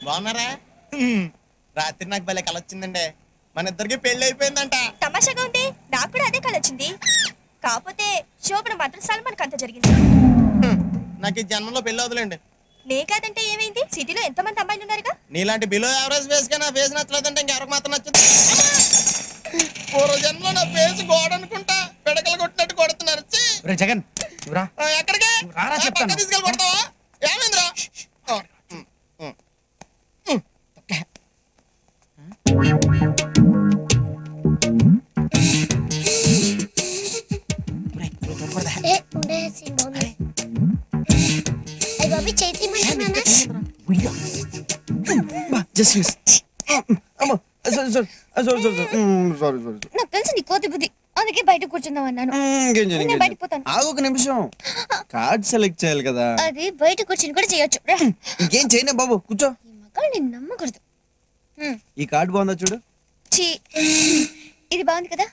బాగున్నారా? రాత్రి నాకు భలే కల వచ్చిందండి. మన ఇద్దరికి పెళ్లి అయిపోయిందంట. తమాషాగా ఉంది. నాకు కూడా అదే కల వచ్చింది. కాకపోతే శోభన మాత్రం సల్మాన్ అంత జరిగింది. నాకు ఈ జన్మలో పెళ్లి అవుతులేండి. నే కాదంటే ఏమైంది? సిటీలో ఎంతమంది అమ్మాయిలు ఉన్నారుగా. నీలాంటి బిలో యావరేజ్ ఫేస్ గా నా ఫేస్ నచ్చలేదంటే ఇంకెవరికి మాత్రం నచ్చదు. పూర్వ జన్మలో నా ఫేస్ గోడ అనుకుంటా పిడకలు కొట్టినట్టు కొడుతున్నారు. జగన్ ఎక్కడికి తీసుకెళ్ళి కొడతావా? ఏమైందిరా? నాకు తెలుసు నీ కోతి బుద్ధి, అందుకే బయట కూర్చుందాం అన్నాను. బయట పోతాను. ఒక నిమిషం, కార్డ్ సెలెక్ట్ చేయాలి కదా. అది బయట కూర్చుని కూడా చేయొచ్చు. ఇంకేం చేయనే బాబు, కూర్చో. నేను నమ్మకూడదు. ఈ కార్డు బాగుందా చూడు. ఇది బాగుంది కదా.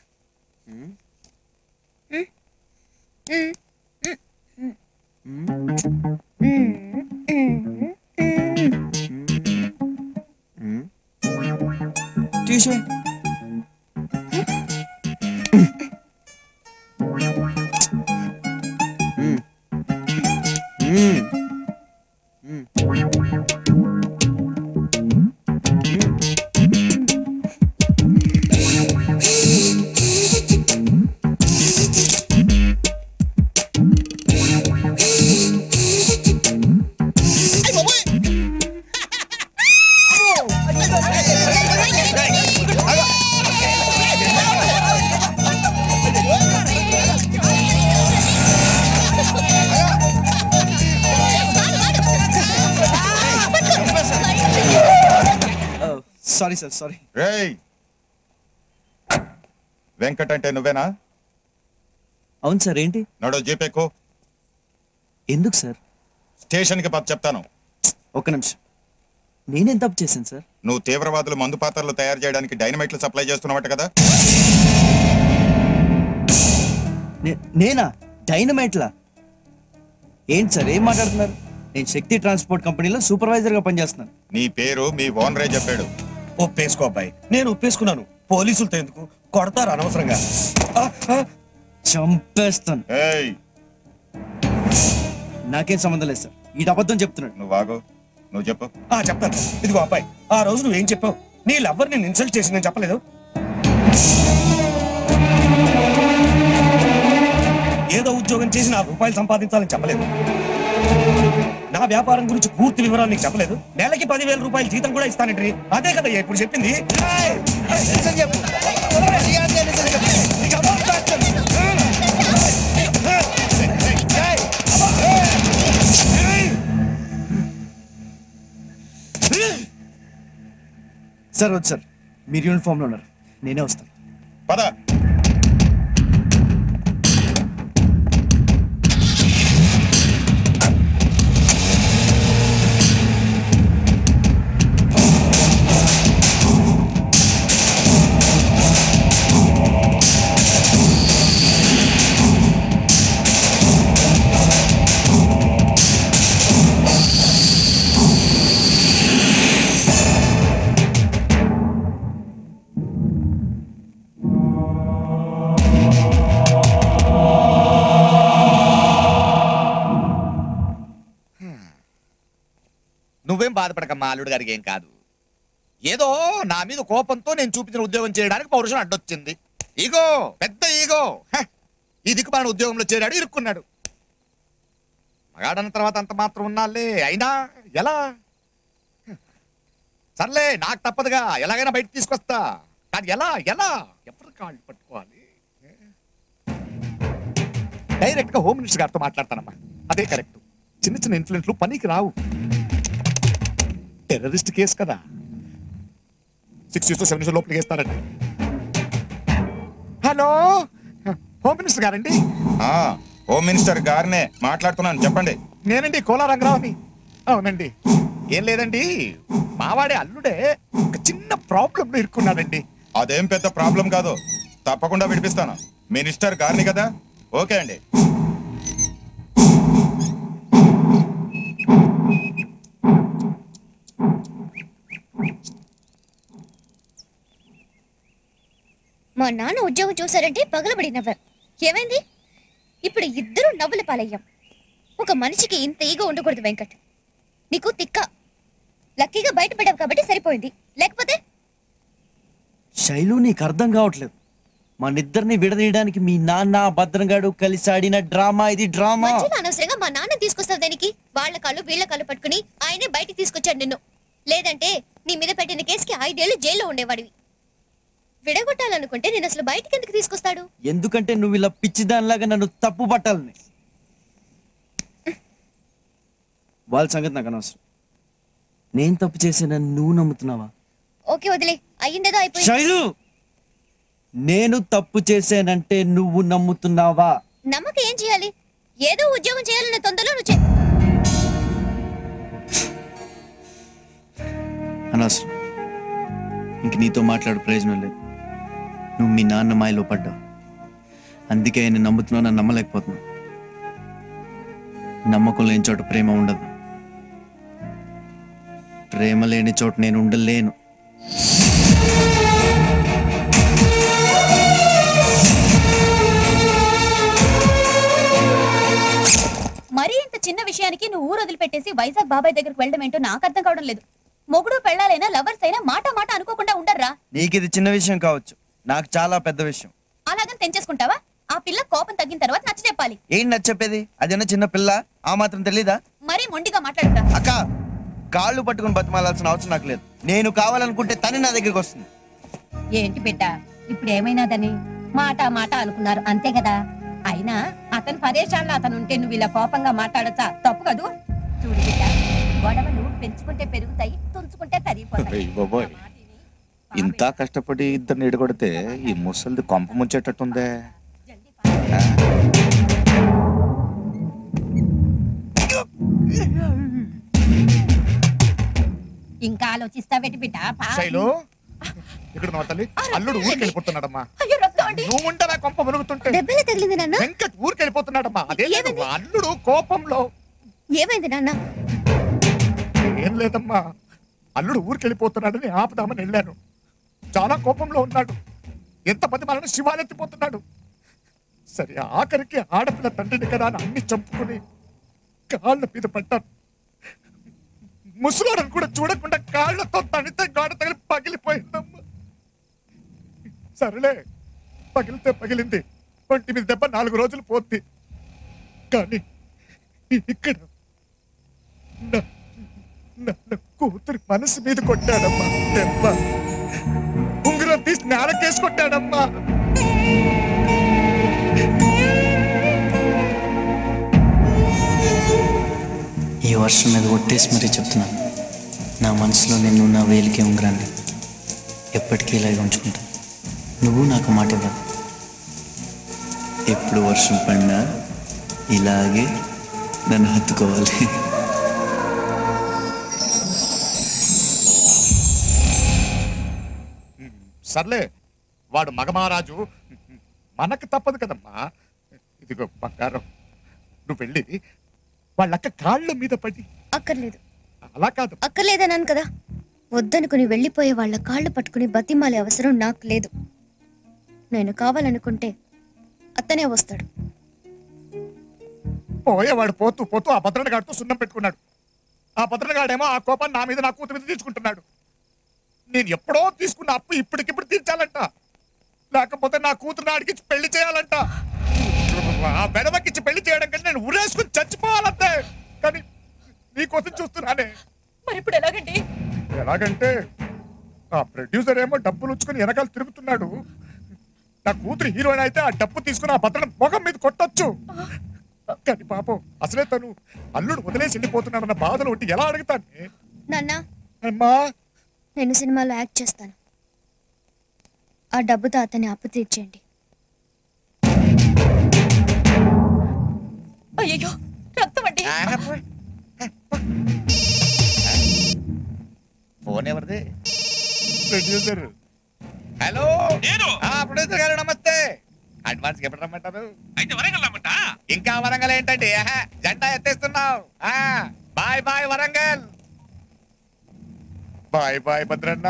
తీసే సారీ సార్, సారీ. రేయ్, వెంకట్ అంటే నువ్వేనా? అవును సార్. ఏంటి? నడో జీపేకో. ఎందుకు సార్? స్టేషన్కి పద చెప్తాను. ఒక్క నిమిషం, నేనేం తప్పు చేశాను సార్? నువ్వు తీవ్రవాదులు మందు పాత్రలు తయారు చేయడానికి డైనమైట్లు సప్లై చేస్తున్నవాట కదా. నేనా? డైనమైట్లా? ఏంటి సార్, ఏం మాట్లాడుతున్నారు? నేను శక్తి ట్రాన్స్పోర్ట్ కంపెనీలో సూపర్వైజర్ గా పనిచేస్తున్నాను. నీ పేరు మీ ఓనరే చెప్పాడు. ఒప్పేసుకో అబ్బాయి, నేను ఒప్పేసుకున్నాను. పోలీసులతో ఎందుకు కొడతారు అనవసరంగా. చంపేస్తాను. నాకేం సంబంధం లేదు సార్, ఈ అబద్ధం చెప్తున్నాడు. నువ్వు ఆగు, నువ్వు చెప్పు. చెప్తాను. ఇదిగో అబ్బాయి, ఆ రోజు నువ్వేం చెప్పావు? నీ లవ్వర్ నేను ఇన్సల్ట్ చేసి నేను చెప్పలేదు. ఏదో ఉద్యోగం చేసి ₹4 సంపాదించాలని చెప్పలేదు. నా వ్యాపారం గురించి పూర్తి వివరాలు నీకు చెప్పలేదు. నెలకి ₹10,000 జీతం కూడా ఇస్తానంటే అదే కదా ఇప్పుడు చెప్పింది. సార్ వద్దు సార్, మీరు యూనిఫామ్ లో ఉన్నారు, నేనే వస్తాను. పద. నువ్వేం బాధపడకమ్మా, అల్లుడు గారికి ఏం కాదు. ఏదో నా మీద కోపంతో నేను చూపించిన ఉద్యోగం చేయడానికి పౌరుషం అడ్డొచ్చింది. ఈగో, పెద్ద ఈగో. ఈ దిక్కుమాలిన ఉద్యోగంలో చేరాడు, ఇరుక్కున్నాడు. మగాడన్న తర్వాత అంత మాత్రం ఉన్నాలే. అయినా ఎలా? సర్లే, నాకు తప్పదుగా, ఎలాగైనా బయటకు తీసుకొస్తా. కానీ ఎలా ఎలా ఎవరి కాళ్ళు పట్టుకోవాలి? డైరెక్ట్ గా హోమ్ మినిస్టర్ గారితో మాట్లాడతానమ్మా, అదే కరెక్ట్. చిన్న చిన్న ఇన్ఫ్లుయెన్స్లు పనికి రావు. టెర్రరిస్ట్ కేసు కదా, 6 years to 7 years లోపలికి వేస్తారండి. హలో, హోమ్ మినిస్టర్ గారండి? హోమ్ మినిస్టర్ గారినే మాట్లాడుతున్నాను, చెప్పండి. నేనండి, కోలా రంగరావుని. అవునండి. ఏం లేదండి, మావాడే అల్లుడే ఒక చిన్న ప్రాబ్లంలో ఇరుక్కున్నాడండి. అదేం పెద్ద ప్రాబ్లం కాదు, తప్పకుండా విడిపిస్తాను. మినిస్టర్ గారిని కదా. ఓకే అండి. మా నాన్న ఉద్యోగం చూసారంటే పగలబడి నవ్వారు. ఏమైంది? ఇప్పుడు ఇద్దరు నవ్వుల పాలయ్యాం. ఒక మనిషికి ఇంత ఈగో ఉండకూడదు వెంకట్. నీకు తిక్క. లక్కీగా బయటపడ్డావు కాబట్టి సరిపోయింది, లేకపోతే శైలు నీకు అర్థం కావట్లేదు. మనిద్దరిని విడదీయడానికి మీ నాన్న భద్రంగాడు కలిసి ఆడిన డ్రామా ఇది. డ్రామా మధ్యలో అనవసరంగా మా నాన్న తీసుకొస్తావు దానికి. వాళ్ళ కాళ్ళు వీళ్ళ కాళ్ళు పట్టుకుని ఆయనే బయటికి తీసుకొచ్చాడు నిన్ను. లేదంటే నీ మీద పెట్టిన కేసుకి 5 ఏళ్ళు జైల్లో ఉండేవాడివి. విడగొట్టాలనుకుంటే నేను అసలు బయటికి ఎందుకు తీసుకొస్తాడు? ఎందుకంటే నువ్వు ఇలా పిచ్చిదానిలాగా నన్ను తప్పు పట్టాలని. వాళ్ళ సంగతి నాకు అనవసరం. నేను తప్పు చేసానని నువ్వు నమ్ముతున్నావా? ఓకే వదిలే, అయ్యిందేదో అయిపోయింది. శైలు, నేను తప్పు చేశానంటే నువ్వు నమ్ముతున్నావా? నమ్మక ఏం చేయాలి? ఏదో ఉద్యోగం చేయాలన్న తొందరలో నువ్వు అనవసరం. ఇంక నీతో మాట్లాడు ప్రయోజనం లేదు. నువ్వు మీ నాన్న మాయలో పడ్డావు. అందుకే ఆయన నమ్ముతున్నావు, నన్ను నమ్మలేకపోతున్నావు. నమ్మకం లేని చోట ప్రేమ ఉండదు. ప్రేమ లేని చోట నేను ఉండలేను. మరీ ఇంత చిన్న విషయానికి నువ్వు ఊరు వదిలిపెట్టేసి వైజాగ్ బాబాయ్ దగ్గరకు వెళ్ళడం ఏంటో నాకు అర్థం కావడం లేదు. మొగుడు పెళ్ళాలైనా లవర్స్ అయినా మాట మాట అనుకోకుండా ఉండర్రా. నీకు ఇది చిన్న విషయం కావచ్చు, నాకు చాలా పెద్ద విషయం. అలాగని తెంచేసుకుంటావా? ఆ పిల్ల కోపం తగ్గిన తర్వాత నచ్చ చెప్పాలి. ఏంటి నచ్చ చెప్పేది? అదేనా చిన్న పిల్ల? ఆ మాత్రం తెలీదా? మరీ మొండిగా మాట్లాడుతా. అక్క, కాళ్ళు పట్టుకుని బతిమాలాల్సిన అవసరం నాకు లేదు. నేను కావాలనుకుంటే తను నా దగ్గరికి వస్తుంది. ఏంటి బిడ్డ, ఇప్పుడు ఏమైనాదని మాట మాట అనుకున్నారు అంతే కదా. అయినా అతను పరేషాల్లో అతను ఉంటే నువ్వు ఇలా కోపంగా మాట్లాడచ్చా? తప్పు కదూ. చూడు బిడ్డ, గొడవలు పెంచుకుంటే పెరుగుతాయి, తుంచుకుంటే తరిగిపోతాయి. ఇంత కష్టపడి ఇద్దరిని ఎడగొడితే ఈ ముసలిది కొంప ముంచేటట్టుందే. ఇంకా ఆలోచిస్తావేటి బిడ్డ? శైలు, ఇక్కడ నా తల్లి అల్లుడు ఊరికి వెళ్ళిపోతున్నాడమ్మా. అయ్యో రక్తం అండి. నువ్వు ఉంటావా కొంప మునుగుతుంటే? దెబ్బలే తగిలింది నాన్న. వెంకట్ ఊరికి వెళ్ళిపోతున్నాడమ్మా. అదే అల్లుడు కోపంలో. ఏమైంది నాన్న? ఏం లేదమ్మా, అల్లుడు ఊరికి వెళ్ళిపోతున్నాడని ఆపుదామని వెళ్ళాను. చాలా కోపంలో ఉన్నాడు. ఎంతమంది మనల్ని శివాలెత్తిపోతున్నాడు. సరే, ఆఖరికి ఆడపిల్ల తండ్రిని కదా అని అన్ని చంపుకుని కాళ్ళ మీద పడ్డాను. ముసలోడని కూడా చూడకుండా కాళ్ళతో తనితే గాడ తగిలి పగిలిపోయిందమ్మా. సరేలే, పగిలితే పగిలింది. ఒంటి మీద దెబ్బ 4 రోజులు పోద్ది. కానీ ఇక్కడ నా కూతురి మనసు మీద కొట్టాడమ్మా దెబ్బ. ఉంగరం తీసి నేలకేసి కొట్టాడమ్మా. ఈ వర్షం మీద ఒట్టేసి మరీ చెప్తున్నాను, నా మనసులో నేను నా వేలికి ఉంగరాన్ని ఎప్పటికీ ఇలాగే ఉంచుకుంటాను. నువ్వు నాకు మాట ఇవ్వాలి. ఎప్పుడు వర్షం పడినా ఇలాగే నన్ను హత్తుకోవాలి. సర్లే, వాడు మగమహారాజు, మనకు తప్పదు కదమ్మా. ఇదిగో బంగారం, నువ్వు వెళ్ళి వాళ్ళక్క కాళ్ళ మీద పడి. అక్కర్లేదు. అలా కాదు. అక్కర్లేదన్నాను కదా. వద్దనుకుని వెళ్ళిపోయే వాళ్ళ కాళ్ళు పట్టుకుని బతిమాలే అవసరం నాకు లేదు. నేను కావాలనుకుంటే అతనే వస్తాడు. పోయేవాడు పోతూ పోతూ ఆ భద్రనగాడితో సున్నం పెట్టుకున్నాడు. ఆ భద్రనగాడేమో ఆ కోపాన్ని నా మీద, నా కూతురు మీద తీసుకుంటున్నాడు. నేను ఎప్పుడో తీసుకున్న అప్పు ఇప్పటికిప్పుడు తీర్చాలంట. లేకపోతే నా కూతురుని అడిగించి పెళ్లి చేయాలంట. ఆ బెడవకిచ్చి పెళ్లి చేయడం కంటే నేను ఉరేసుకుని చచ్చిపోవాలంతే. కానీ నీకోసం చూస్తున్నానే. మరి ఇప్పుడు ఎలాగండి? ఎలాగంటే ఆ ప్రొడ్యూసర్ ఏమో డబ్బులు ఉంచుకొని వెనకాల తిరుగుతున్నాడు. నా కూతురు హీరోయిన్ అయితే ఆ డబ్బు తీసుకుని ఆ భద్రన మొగం మీద కొట్టొచ్చు. కానీ పాపం అసలే తను అల్లుడు వదిలేసి వెళ్ళిపోతున్నాడన్న బాధలు ఉంటే ఎలా అడుగుతాను? నాన్న, అమ్మా, నేను సినిమాలో యాక్ట్ చేస్తాను. ఆ డబ్బుతో అతన్ని అప్పు తీర్చేయండి. అయ్యో రక్తం అండి. ఫోన్ ఎవరిది? ప్రొడ్యూసర్. హలో, ప్రొడ్యూసర్ గారు నమస్తే. అడ్వాన్స్ ఎప్పుడు రమ్మంటారు? అయితే వరంగల్ రమ్మంటా? ఇంకా వరంగల్ ఏంటండి, జెండా ఎత్తేస్తున్నావు. Bye bye Warangal. Bye bye Bhadranna.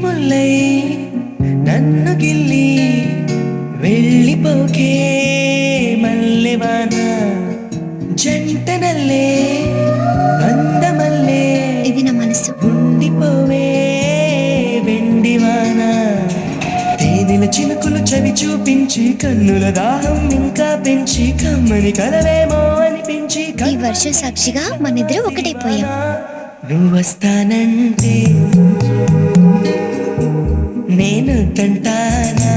ముల్లై నన్ను గిల్లి వెళ్ళిపోకే మల్లెవాన జంటనల్లే అందమల్లే ఇది నా మనసు ఉండిపోవే వెండివాన తేనెల చినుకులు చవి చూపించి కన్నుల దాహం ఇంకా పెంచి కమ్మని కలవేమో అనిపించి ఈ వర్షం సాక్షిగా మనిద్దరం ఒకటైపోయాం. నువ్వు వస్తానంటే నేను తంటానా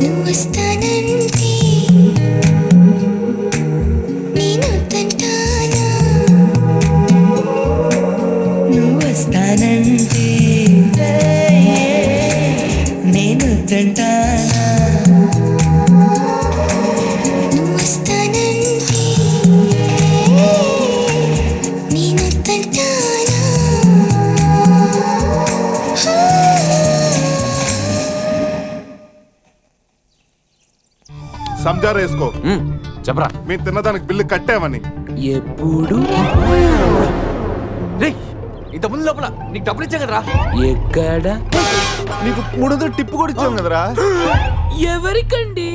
నువ్వు వస్తానంటే నేను తంటానా నువ్వు వస్తానంటే నేను తంటానా నువ్వు వస్తానంటే నేను తంటానా సంజారా వేసుకో. చెప్పరా మేము తిన్నదానికి బిల్లు కట్టామని. ఎప్పుడు ఇంత ముందు లోపల నీకు డబ్బులు ఇచ్చా కదరా? ఎక్కడ? నీకు 300 టిప్పు కూడా ఇచ్చాం కదరా. ఎవరికండి?